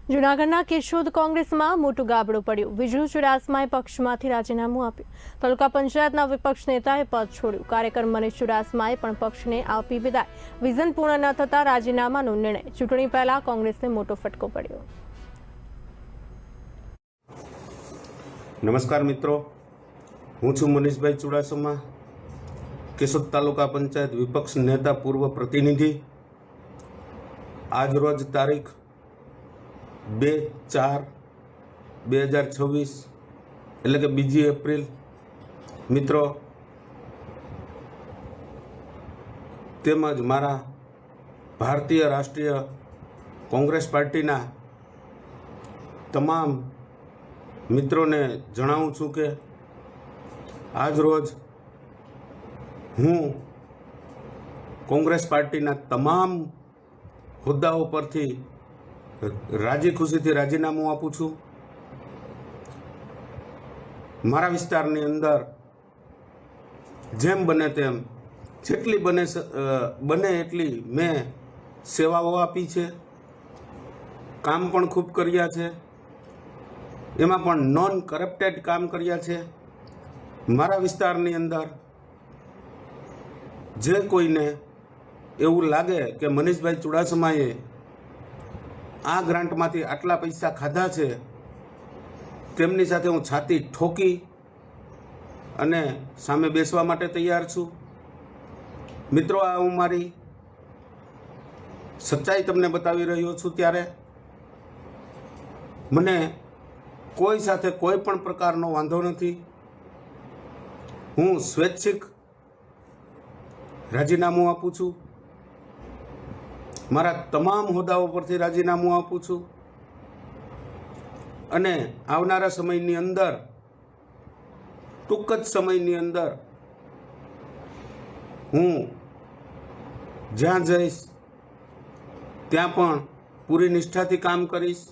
જૂનાગઢના કેશોદ કોંગ્રેસમાં મોટું ગાબડું પડ્યું। વિજુ ચુડાસમાએ પક્ષમાંથી રાજીનામું આપ્યું। તાલુકા પંચાયતના વિપક્ષ નેતાએ પદ છોડ્યું। કાર્યકર મનીષ ચુડાસમાએ પણ પક્ષને આપી વિદાય। વિઝન પૂર્ણ ન થતા રાજીનામાનો નિર્ણય। ચૂંટણી પહેલા કોંગ્રેસને મોટો ફટકો પડ્યો। નમસ્કાર મિત્રો, હું છું મનીષભાઈ ચુડાસમા, કેશોદ તાલુકા પંચાયત વિપક્ષ નેતા, પૂર્વ પ્રતિનિધિ। આજ રોજ તારીખ 2/4/2026 એટલે કે 2 એપ્રિલ મિત્રો તેમજ મારા ભારતીય રાષ્ટ્રીય કોંગ્રેસ પાર્ટીના તમામ મિત્રોને જણાવું છું કે આજ રોજ હું કોંગ્રેસ પાર્ટીના તમામ હોદ્દાઓ પરથી રાજી ખુશીથી રાજીનામું આપું છું। મારા વિસ્તારની અંદર જેમ બને તેમ જેટલી બને એટલી મેં સેવાઓ આપી છે, કામ પણ ખૂબ કર્યા છે, એમાં પણ નોન કરપ્ટેડ કામ કર્યા છે। મારા વિસ્તારની અંદર જે કોઈને એવું લાગે કે મનીષભાઈ ચુડાસમાએ આ ગ્રાન્ટમાંથી આટલા પૈસા ખાધા છે, તેમની સાથે હું છાતી ઠોકી અને સામે બેસવા માટે તૈયાર છું। મિત્રો, આ હું મારી સચ્ચાઈ તમને બતાવી રહ્યો છું, ત્યારે મને કોઈ સાથે કોઈ પણ પ્રકારનો વાંધો નથી। હું સ્વૈચ્છિક રાજીનામું આપું છું, મારા તમામ હોદ્દાઓ પરથી રાજીનામું આપું છું અને આવનારા સમયની અંદર, ટૂંક જ સમયની અંદર હું જ્યાં જઈશ ત્યાં પણ પૂરી નિષ્ઠાથી કામ કરીશ।